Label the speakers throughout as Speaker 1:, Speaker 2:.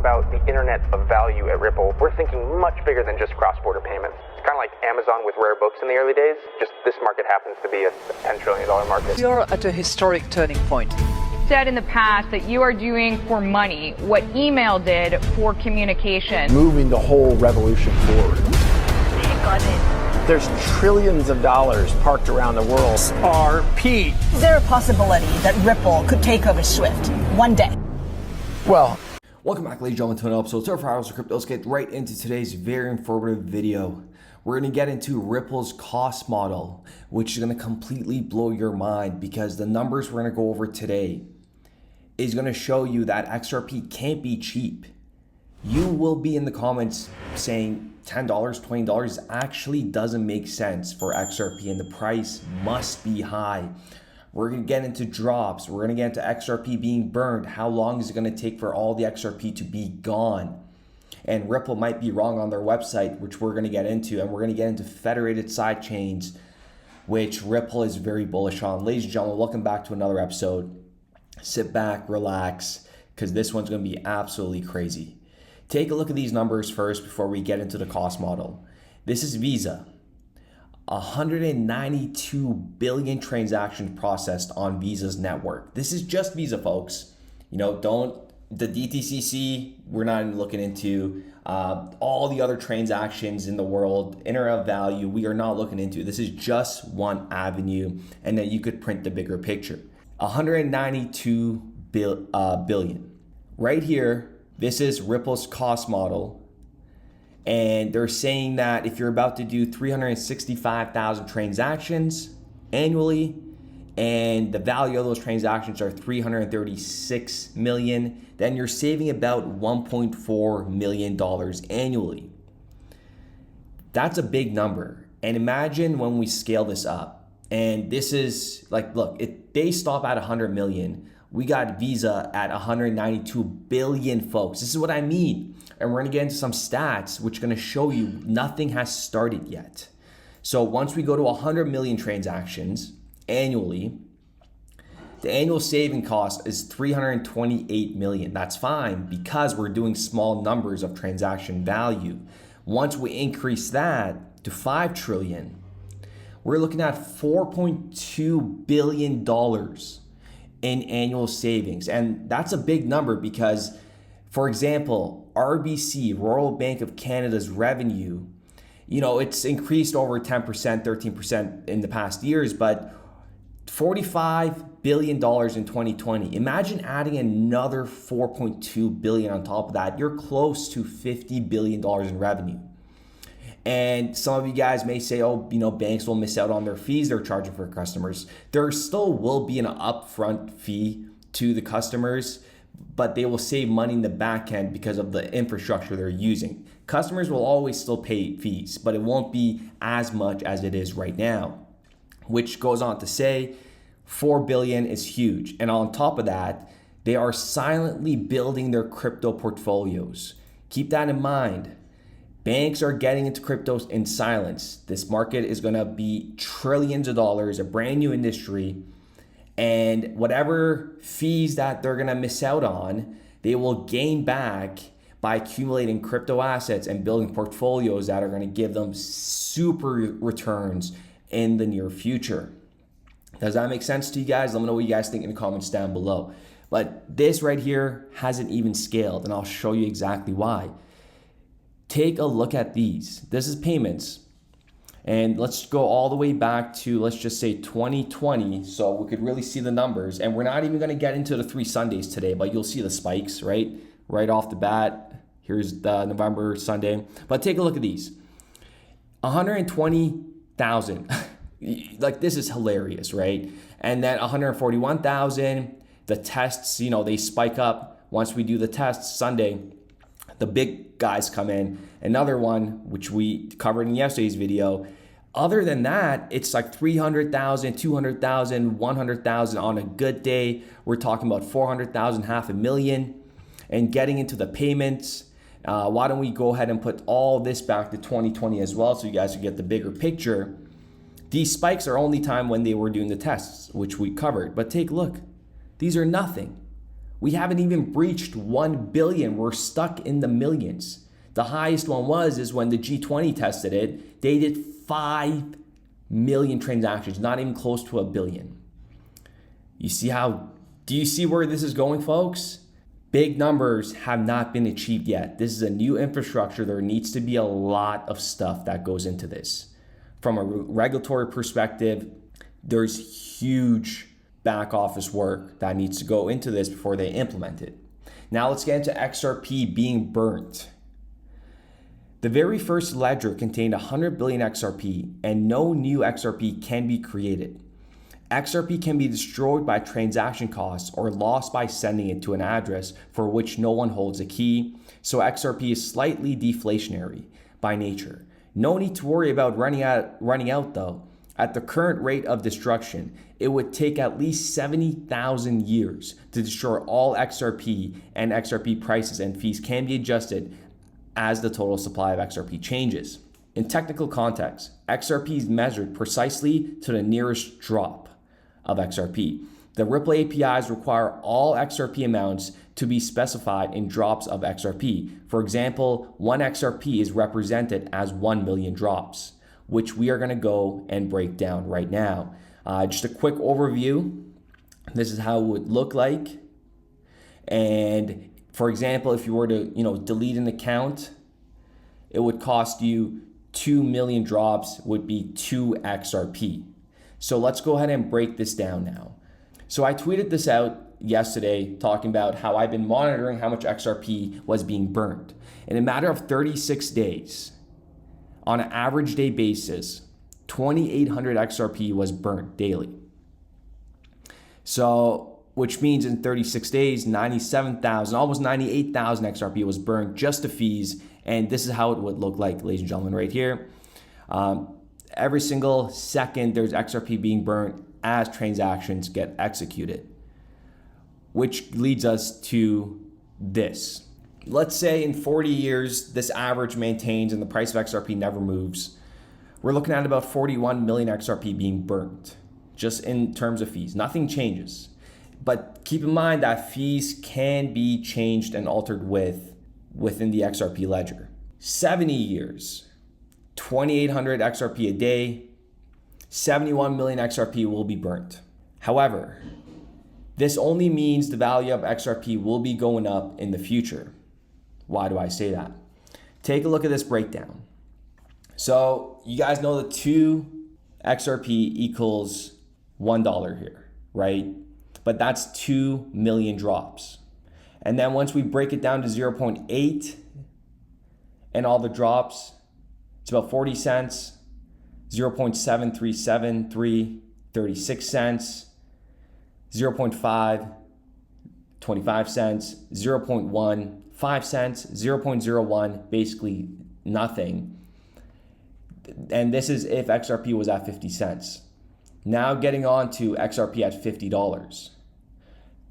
Speaker 1: about the internet of value at Ripple, we're thinking much bigger than just cross-border payments. It's kind of like Amazon with rare books in the early days, just this market happens to be a $10 trillion market.
Speaker 2: We are at a historic turning point.
Speaker 3: Said in the past that you are doing for money what email did for communication.
Speaker 4: Moving the whole revolution forward. There's trillions of dollars parked around the world. XRP.
Speaker 5: Is there a possibility that Ripple could take over Swift one day?
Speaker 4: Well,
Speaker 6: welcome back, ladies and gentlemen, to another episode of Hours of Crypto. Let's get right into today's very informative video. We're going to get into Ripple's cost model, which is going to completely blow your mind because the numbers we're going to go over today is going to show you that XRP can't be cheap. You will be in the comments saying $10, $20 actually doesn't make sense for XRP and the price must be high. We're going to get into drops. We're going to get into XRP being burned. How long is it going to take for all the XRP to be gone? And Ripple might be wrong on their website, which we're going to get into. And we're going to get into Federated Sidechains, which Ripple is very bullish on. Ladies and gentlemen, welcome back to another episode. Sit back, relax, because this one's going to be absolutely crazy. Take a look at these numbers first before we get into the cost model. This is Visa. 192 billion transactions processed on Visa's network. This is just Visa, folks. You know, the DTCC, we're not even looking into all the other transactions in the world, internet of value, we are not looking into. This is just one avenue, and then you could print the bigger picture. 192 billion. Right here, this is Ripple's cost model. And they're saying that if you're about to do 365,000 transactions annually, and the value of those transactions are 336 million, then you're saving about $1.4 million annually. That's a big number. And imagine when we scale this up. And this is like, look, if they stop at 100 million, we got Visa at 192 billion, folks. This is what I mean. And we're gonna get into some stats, which are gonna show you nothing has started yet. So once we go to 100 million transactions annually, the annual saving cost is 328 million. That's fine because we're doing small numbers of transaction value. Once we increase that to 5 trillion, we're looking at $4.2 billion in annual savings. And that's a big number because, for example, RBC, Royal Bank of Canada's revenue, you know, it's increased over 10%, 13% in the past years, but $45 billion in 2020. Imagine adding another 4.2 billion on top of that. You're close to $50 billion in revenue. And some of you guys may say, oh, you know, banks will miss out on their fees they're charging for customers. There still will be an upfront fee to the customers, but they will save money in the back end because of the infrastructure they're using. Customers will always still pay fees, but it won't be as much as it is right now, which goes on to say 4 billion is huge. And on top of that, they are silently building their crypto portfolios. Keep that in mind. Banks are getting into cryptos in silence. This market is gonna be trillions of dollars, a brand new industry. And whatever fees that they're gonna miss out on, they will gain back by accumulating crypto assets and building portfolios that are gonna give them super returns in the near future. Does that make sense to you guys? Let me know what you guys think in the comments down below. But this right here hasn't even scaled, and I'll show you exactly why. Take a look at these. This is payments. And let's go all the way back to, let's just say 2020, so we could really see the numbers. And we're not even gonna get into the 3 Sundays today, but you'll see the spikes, right? Right off the bat. Here's the November Sunday. But take a look at these. 120,000. Like, this is hilarious, right? And then 141,000. The tests, you know, they spike up. Once we do the tests Sunday, the big guys come in. Another one, which we covered in yesterday's video. Other than that, it's like 300,000, 200,000, 100,000 on a good day. We're talking about 400,000, 500,000. And getting into the payments, why don't we go ahead and put all this back to 2020 as well so you guys can get the bigger picture. These spikes are only time when they were doing the tests, which we covered. But take a look. These are nothing. We haven't even breached 1 billion. We're stuck in the millions. The highest one is when the G20 tested it, they did 5 million transactions, not even close to 1 billion. Do you see where this is going, folks? Big numbers have not been achieved yet. This is a new infrastructure. There needs to be a lot of stuff that goes into this. From a regulatory perspective, there's huge back office work that needs to go into this before they implement it. Now let's get into XRP being burnt. The very first ledger contained 100 billion XRP, and no new XRP can be created. XRP can be destroyed by transaction costs or lost by sending it to an address for which no one holds a key, so XRP is slightly deflationary by nature. No need to worry about running out though. At the current rate of destruction, it would take at least 70,000 years to destroy all XRP, and XRP prices and fees can be adjusted as the total supply of XRP changes. In technical context, XRP is measured precisely to the nearest drop of XRP. The Ripple APIs require all XRP amounts to be specified in drops of XRP. For example, 1 XRP is represented as 1 million drops, which we are going to go and break down right now. Just a quick overview. This is how it would look like. And for example, if you were to, delete an account, it would cost you 2 million drops, would be 2 XRP. So let's go ahead and break this down now. So I tweeted this out yesterday talking about how I've been monitoring how much XRP was being burned. In a matter of 36 days, on an average day basis, 2,800 XRP was burnt daily. So, which means in 36 days, 97,000, almost 98,000 XRP was burned just to fees. And this is how it would look like, ladies and gentlemen, right here. Every single second, there's XRP being burnt as transactions get executed, which leads us to this. Let's say in 40 years, this average maintains and the price of XRP never moves. We're looking at about 41 million XRP being burnt, just in terms of fees. Nothing changes. But keep in mind that fees can be changed and altered within the XRP ledger. 70 years, 2,800 XRP a day, 71 million XRP will be burnt. However, this only means the value of XRP will be going up in the future. Why do I say that? Take a look at this breakdown. So you guys know that 2 XRP equals $1 here, right? But that's 2 million drops. And then once we break it down to 0.8 and all the drops, it's about 40 cents, 0.7373, 36 cents, 0.5, 25 cents, 0.1, 5 cents, 0.01, basically nothing. And this is if XRP was at 50 cents. Now getting on to XRP at $50.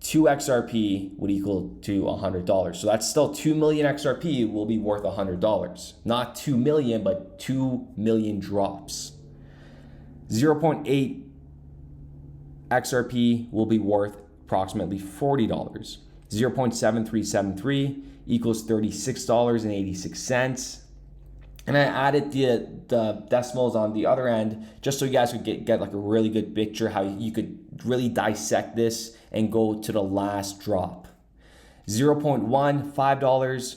Speaker 6: 2 XRP would equal to $100. So that's still 2 million XRP will be worth $100. Not 2 million, but 2 million drops. 0.8 XRP will be worth approximately $40. 0.7373 equals $36.86. And I added the decimals on the other end just so you guys could get like a really good picture how you could really dissect this and go to the last drop. 0.1, $5,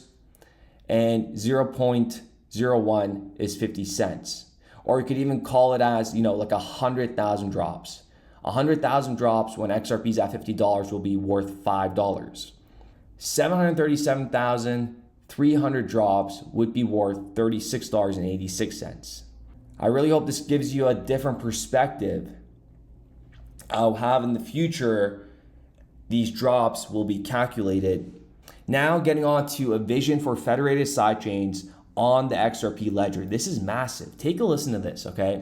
Speaker 6: and 0.01 is 50 cents. Or you could even call it as, like 100,000 drops. 100,000 drops when XRP is at $50 will be worth $5. 737,300 drops would be worth $36.86. I really hope this gives you a different perspective of how in the future these drops will be calculated. Now getting on to a vision for Federated Sidechains on the XRP ledger. This is massive. Take a listen to this, okay?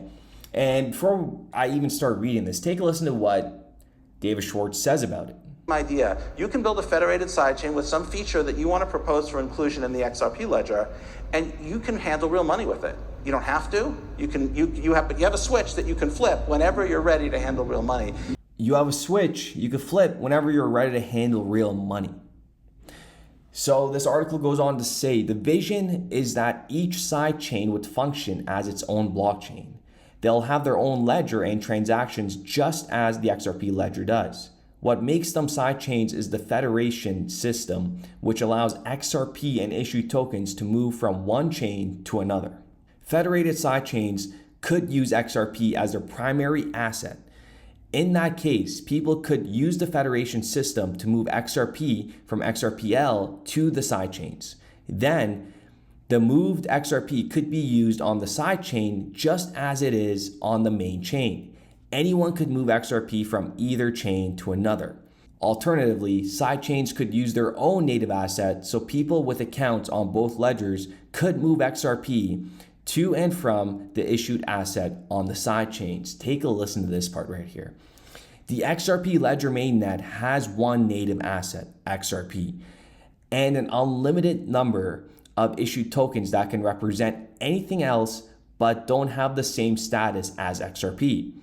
Speaker 6: And before I even start reading this, take a listen to what David Schwartz says about it.
Speaker 7: Idea. You can build a federated sidechain with some feature that you want to propose for inclusion in the XRP ledger, and you can handle real money with it. You don't have to. You have a switch that you can flip whenever you're ready to handle real money.
Speaker 6: you have a switch you could flip whenever you're ready to handle real money. So this article goes on to say the vision is that each sidechain would function as its own blockchain. They'll have their own ledger and transactions just as the XRP ledger does. What makes them sidechains is the federation system, which allows XRP and issued tokens to move from one chain to another. Federated sidechains could use XRP as their primary asset. In that case, people could use the federation system to move XRP from XRPL to the sidechains. Then, the moved XRP could be used on the sidechain just as it is on the main chain. Anyone could move XRP from either chain to another. Alternatively, sidechains could use their own native asset, so people with accounts on both ledgers could move XRP to and from the issued asset on the sidechains. Take a listen to this part right here. The XRP ledger mainnet has one native asset, XRP, and an unlimited number of issued tokens that can represent anything else but don't have the same status as XRP.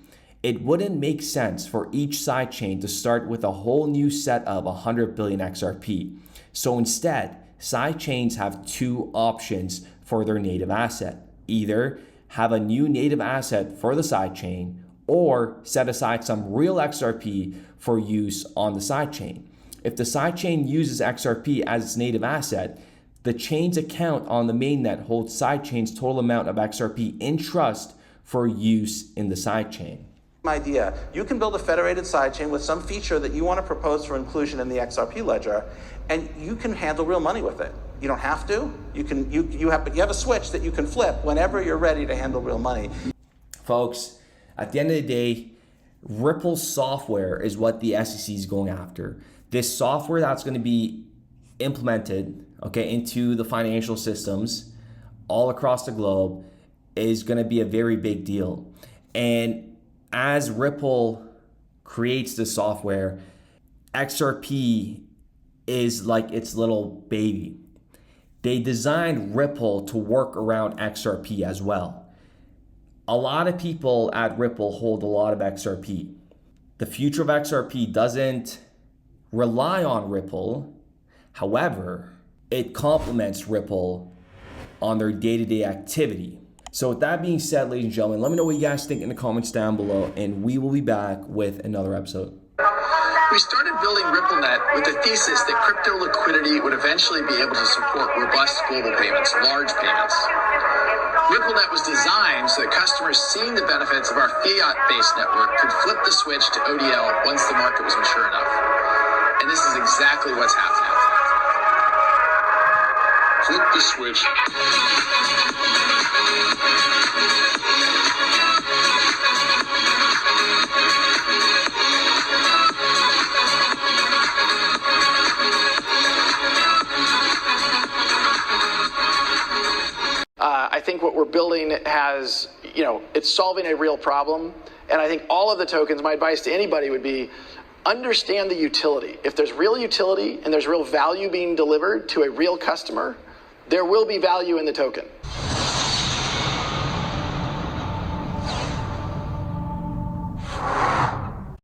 Speaker 6: It wouldn't make sense for each sidechain to start with a whole new set of 100 billion XRP. So instead, sidechains have two options for their native asset. Either have a new native asset for the sidechain or set aside some real XRP for use on the sidechain. If the sidechain uses XRP as its native asset, the chain's account on the mainnet holds sidechain's total amount of XRP in trust for use in the sidechain.
Speaker 7: Idea. You can build a federated sidechain with some feature that you want to propose for inclusion in the XRP ledger, and you can handle real money with it. You don't have to. You have a switch that you can flip whenever you're ready to handle real money.
Speaker 6: Folks, at the end of the day, Ripple software is what the SEC is going after. This software that's going to be implemented, into the financial systems all across the globe is going to be a very big deal. And as Ripple creates the software, XRP is like its little baby. They designed Ripple to work around XRP as well. A lot of people at Ripple hold a lot of XRP. The future of XRP doesn't rely on Ripple. However, it complements Ripple on their day-to-day activity. So with that being said, ladies and gentlemen, let me know what you guys think in the comments down below, and we will be back with another episode.
Speaker 8: We started building RippleNet with the thesis that crypto liquidity would eventually be able to support robust global payments, large payments. RippleNet was designed so that customers seeing the benefits of our fiat-based network could flip the switch to ODL once the market was mature enough. And this is exactly what's happening. Flip the switch.
Speaker 9: I think what we're building has, it's solving a real problem. And I think all of the tokens, my advice to anybody would be, understand the utility. If there's real utility and there's real value being delivered to a real customer, there will be value in the token.